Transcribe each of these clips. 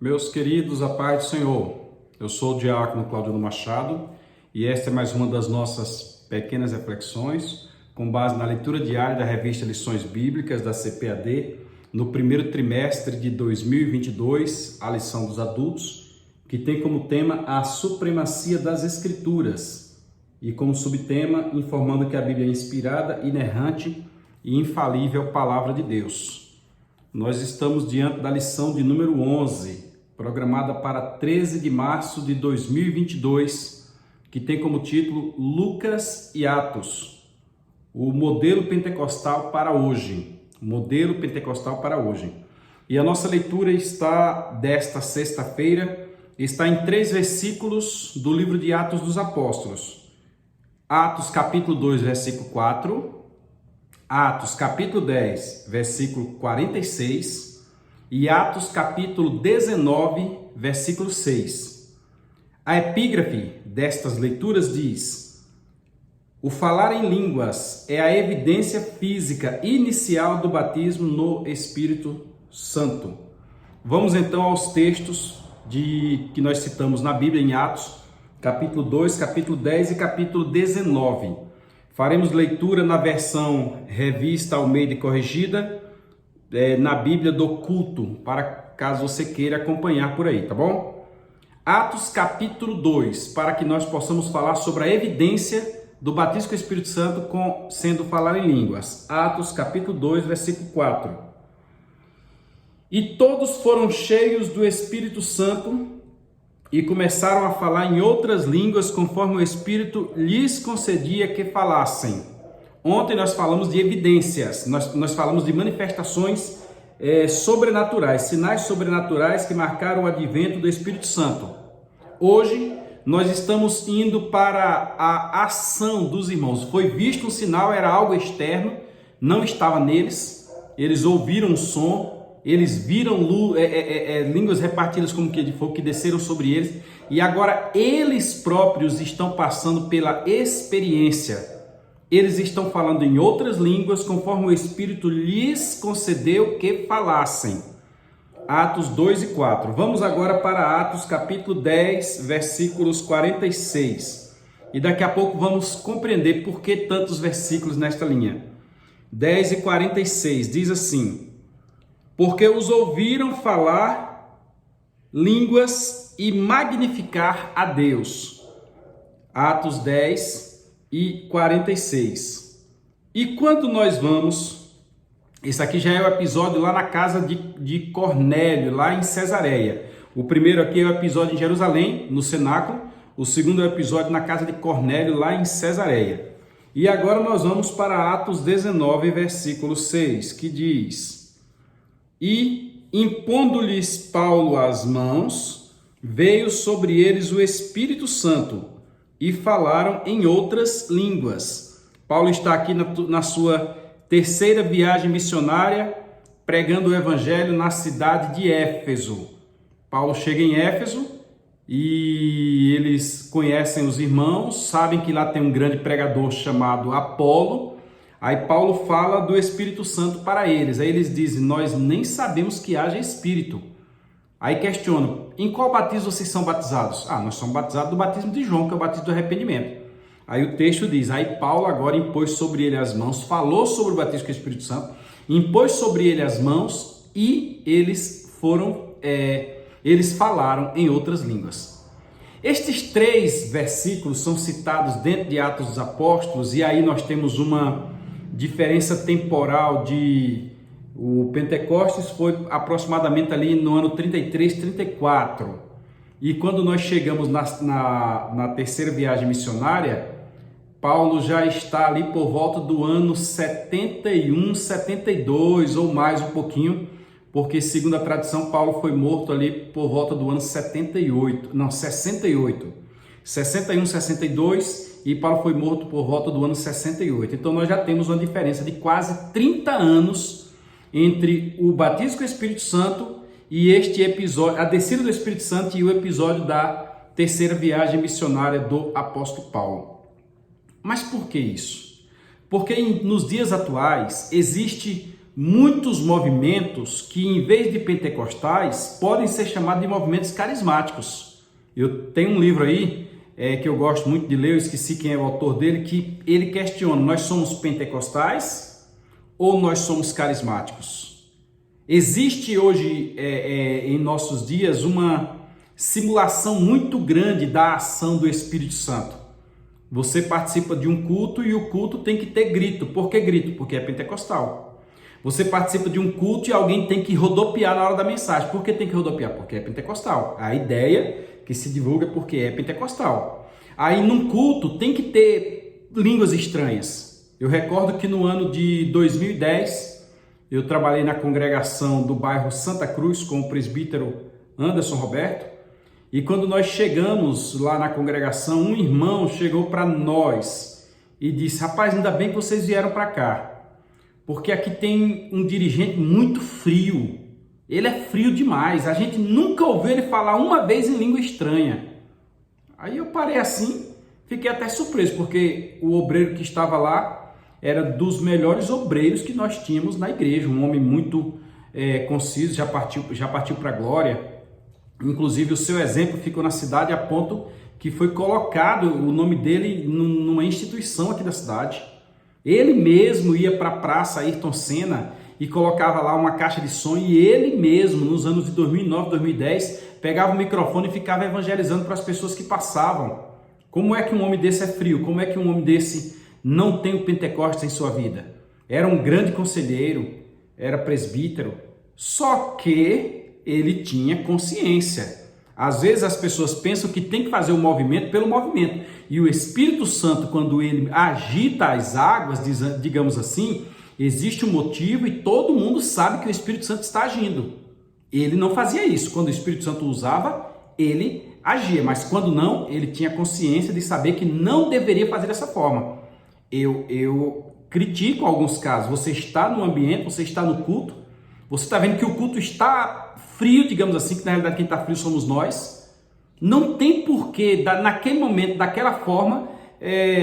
Meus queridos, a paz do Senhor. Eu sou o diácono Claudio Machado e esta é mais uma das nossas pequenas reflexões com base na leitura diária da revista Lições Bíblicas da CPAD no primeiro trimestre de 2022, a lição dos adultos, que tem como tema a supremacia das Escrituras e como subtema informando que a Bíblia é inspirada, inerrante e infalível palavra de Deus. Nós estamos diante da lição de número 11, programada para 13 de março de 2022, que tem como título Lucas e Atos, o modelo pentecostal para hoje. Modelo pentecostal para hoje. E a nossa leitura desta sexta-feira está em 3 versículos do livro de Atos dos Apóstolos. Atos capítulo 2, versículo 4, Atos capítulo 10, versículo 46 e Atos capítulo 19, versículo 6. A epígrafe destas leituras diz: o falar em línguas é a evidência física inicial do batismo no Espírito Santo. Vamos então aos textos que nós citamos na Bíblia em Atos, capítulo 2, capítulo 10 e capítulo 19. Faremos leitura na versão revista Almeida e corrigida, na Bíblia do Culto, para caso você queira acompanhar por aí, tá bom? Atos capítulo 2, para que nós possamos falar sobre a evidência do batismo com o Espírito Santo sendo falar em línguas. Atos capítulo 2, versículo 4. E todos foram cheios do Espírito Santo e começaram a falar em outras línguas conforme o Espírito lhes concedia que falassem. Ontem nós falamos de evidências, nós falamos de manifestações sobrenaturais, sinais sobrenaturais que marcaram o advento do Espírito Santo. Hoje nós estamos indo para a ação dos irmãos. Foi visto um sinal, era algo externo, não estava neles, eles ouviram um som, eles viram línguas repartidas como que de fogo que desceram sobre eles, e agora eles próprios estão passando pela experiência. Eles estão falando em outras línguas, conforme o Espírito lhes concedeu que falassem. Atos 2 e 4. Vamos agora para Atos capítulo 10, versículos 46. E daqui a pouco vamos compreender por que tantos versículos nesta linha. 10 e 46 diz assim: porque os ouviram falar línguas e magnificar a Deus. Atos 10 e 46. E quando nós vamos, esse aqui já é o episódio lá na casa de Cornélio, lá em Cesareia. O primeiro aqui é o episódio em Jerusalém, no cenáculo. O segundo é o episódio na casa de Cornélio, lá em Cesareia. E agora nós vamos para Atos 19, versículo 6, que diz: e impondo-lhes Paulo as mãos, veio sobre eles o Espírito Santo, e falaram em outras línguas. Paulo está aqui na sua terceira viagem missionária, pregando o evangelho na cidade de Éfeso. Paulo chega em Éfeso e eles conhecem os irmãos, sabem que lá tem um grande pregador chamado Apolo. Aí Paulo fala do Espírito Santo para eles. Aí eles dizem: nós nem sabemos que haja Espírito. Aí questionam: em qual batismo vocês são batizados? Nós somos batizados do batismo de João, que é o batismo do arrependimento. Aí o texto diz: aí Paulo agora impôs sobre ele as mãos, falou sobre o batismo com o Espírito Santo, impôs sobre ele as mãos e eles falaram em outras línguas. Estes 3 versículos são citados dentro de Atos dos Apóstolos, e aí nós temos uma diferença temporal o Pentecostes foi aproximadamente ali no ano 33, 34. E quando nós chegamos na terceira viagem missionária, Paulo já está ali por volta do ano 71, 72 ou mais um pouquinho, porque segundo a tradição, Paulo foi morto ali por volta do ano 68, 61, 62, e Paulo foi morto por volta do ano 68. Então nós já temos uma diferença de quase 30 anos entre o batismo com o Espírito Santo e este episódio, a descida do Espírito Santo e o episódio da terceira viagem missionária do apóstolo Paulo. Mas por que isso? Porque nos dias atuais existe muitos movimentos que, em vez de pentecostais, podem ser chamados de movimentos carismáticos. Eu tenho um livro aí que eu gosto muito de ler, eu esqueci quem é o autor dele, que ele questiona: nós somos pentecostais ou nós somos carismáticos? Existe hoje, em nossos dias, uma simulação muito grande da ação do Espírito Santo. Você participa de um culto e o culto tem que ter grito. Por que grito? Porque é pentecostal. Você participa de um culto e alguém tem que rodopiar na hora da mensagem. Por que tem que rodopiar? Porque é pentecostal. A ideia que se divulga é porque é pentecostal. Aí num culto tem que ter línguas estranhas. Eu recordo que no ano de 2010 eu trabalhei na congregação do bairro Santa Cruz com o presbítero Anderson Roberto. E quando nós chegamos lá na congregação, um irmão chegou para nós e disse: rapaz, ainda bem que vocês vieram para cá, porque aqui tem um dirigente muito frio. Ele é frio demais, a gente nunca ouviu ele falar uma vez em língua estranha. Aí eu parei assim, fiquei até surpreso, porque o obreiro que estava lá era dos melhores obreiros que nós tínhamos na igreja, um homem muito conciso, já partiu para a glória. Inclusive o seu exemplo ficou na cidade a ponto que foi colocado o nome dele numa instituição aqui da cidade. Ele mesmo ia para a Praça Ayrton Senna e colocava lá uma caixa de som, e ele mesmo, nos anos de 2009, 2010, pegava o microfone e ficava evangelizando para as pessoas que passavam. Como é que um homem desse é frio? Como é que um homem desse não tem o Pentecostes em sua vida? Era um grande conselheiro, era presbítero, só que ele tinha consciência. Às vezes as pessoas pensam que tem que fazer o movimento pelo movimento. E o Espírito Santo, quando ele agita as águas, digamos assim, existe um motivo e todo mundo sabe que o Espírito Santo está agindo. Ele não fazia isso. Quando o Espírito Santo usava, ele agia. Mas quando não, ele tinha consciência de saber que não deveria fazer dessa forma. Eu critico alguns casos. Você está no ambiente, você está no culto, você está vendo que o culto está frio, digamos assim, que na realidade quem está frio somos nós. Não tem porquê, naquele momento, daquela forma,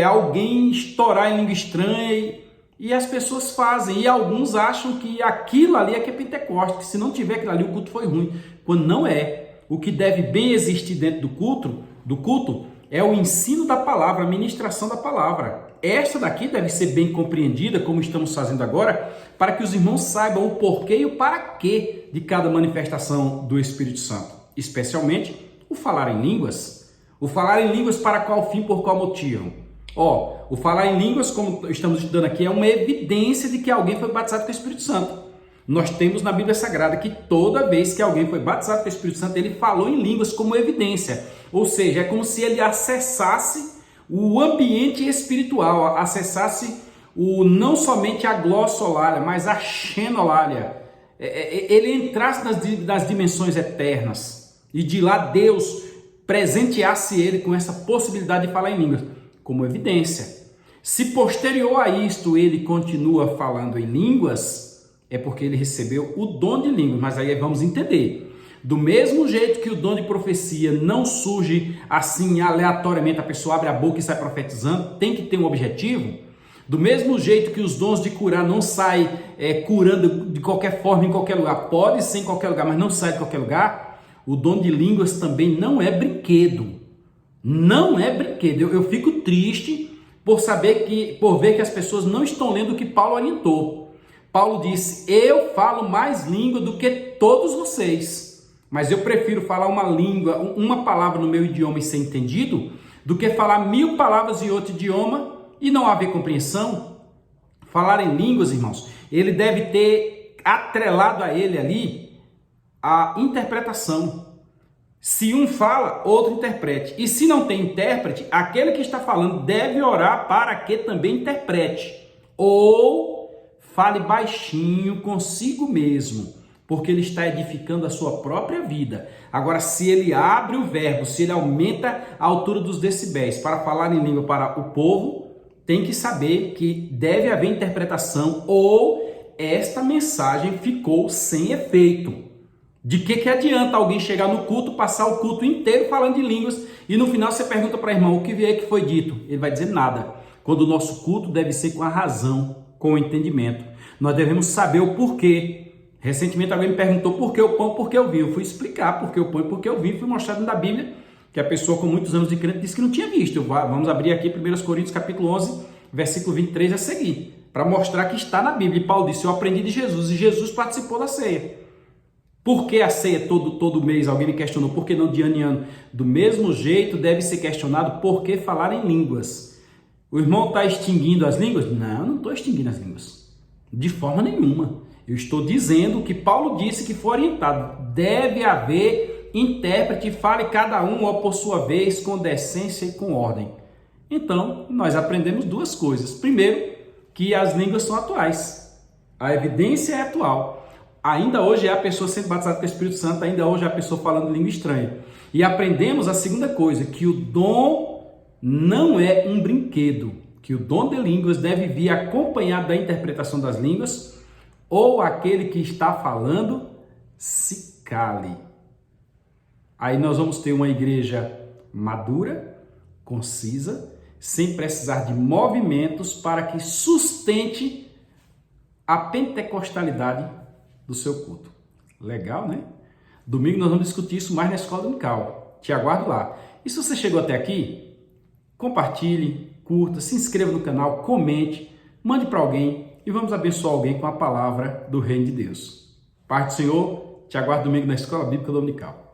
alguém estourar em língua estranha e as pessoas fazem. E alguns acham que aquilo ali é que é Pentecostes, que se não tiver aquilo ali o culto foi ruim. Quando não é. O que deve bem existir dentro do culto é o ensino da palavra, a ministração da palavra. Esta daqui deve ser bem compreendida, como estamos fazendo agora, para que os irmãos saibam o porquê e o para quê de cada manifestação do Espírito Santo. Especialmente o falar em línguas. O falar em línguas para qual fim, por qual motivo? O falar em línguas, como estamos estudando aqui, é uma evidência de que alguém foi batizado com o Espírito Santo. Nós temos na Bíblia Sagrada que toda vez que alguém foi batizado com o Espírito Santo, ele falou em línguas como evidência. Ou seja, é como se ele acessasse o ambiente espiritual, acessasse não somente a glossolalia, mas a xenolalia. Ele entrasse nas dimensões eternas e de lá Deus presenteasse ele com essa possibilidade de falar em línguas, como evidência. Se posterior a isto ele continua falando em línguas, é porque ele recebeu o dom de línguas, mas aí vamos entender. Do mesmo jeito que o dom de profecia não surge assim aleatoriamente, a pessoa abre a boca e sai profetizando, tem que ter um objetivo. Do mesmo jeito que os dons de curar não saem curando de qualquer forma, em qualquer lugar, pode ser em qualquer lugar, mas não sai de qualquer lugar, o dom de línguas também não é brinquedo. Não é brinquedo. Eu fico triste por ver que as pessoas não estão lendo o que Paulo orientou. Paulo disse: eu falo mais língua do que todos vocês, mas eu prefiro falar uma palavra no meu idioma e ser entendido, do que falar 1000 palavras em outro idioma e não haver compreensão. Falar em línguas, irmãos, ele deve ter atrelado a ele ali a interpretação. Se um fala, outro interprete. E se não tem intérprete, aquele que está falando deve orar para que também interprete. Ou fale baixinho consigo mesmo, porque ele está edificando a sua própria vida. Agora, se ele abre o verbo, se ele aumenta a altura dos decibéis para falar em língua para o povo, tem que saber que deve haver interpretação ou esta mensagem ficou sem efeito. De que adianta alguém chegar no culto, passar o culto inteiro falando em línguas e no final você pergunta para o irmão o que é que foi dito? Ele vai dizer nada. Quando o nosso culto deve ser com a razão, com o entendimento. Nós devemos saber o porquê. Recentemente alguém me perguntou por que o pão, por que o vinho. Eu fui explicar por que o pão e por que o vinho. Fui mostrar na Bíblia que a pessoa com muitos anos de crente disse que não tinha visto. Vamos abrir aqui 1 Coríntios capítulo 11, versículo 23 a seguir, para mostrar que está na Bíblia. E Paulo disse, eu aprendi de Jesus, e Jesus participou da ceia. Por que a ceia todo mês? Alguém me questionou, por que não de ano em ano? Do mesmo jeito deve ser questionado por que falar em línguas. O irmão está extinguindo as línguas? Não, não estou extinguindo as línguas. De forma nenhuma. Eu estou dizendo que Paulo disse que foi orientado. Deve haver intérprete, fale cada um ou por sua vez, com decência e com ordem. Então, nós aprendemos duas coisas. Primeiro, que as línguas são atuais. A evidência é atual. Ainda hoje é a pessoa sendo batizada com o Espírito Santo, ainda hoje é a pessoa falando língua estranha. E aprendemos a segunda coisa, que o dom não é um brinquedo, que o dom de línguas deve vir acompanhado da interpretação das línguas, ou aquele que está falando se cale. Aí nós vamos ter uma igreja madura, concisa, sem precisar de movimentos para que sustente a pentecostalidade do seu culto. Legal, né? Domingo nós vamos discutir isso mais na escola dominical. Te aguardo lá. E se você chegou até aqui, compartilhe, curta, se inscreva no canal, comente, mande para alguém e vamos abençoar alguém com a palavra do Reino de Deus. Paz do Senhor, te aguardo domingo na escola bíblica dominical.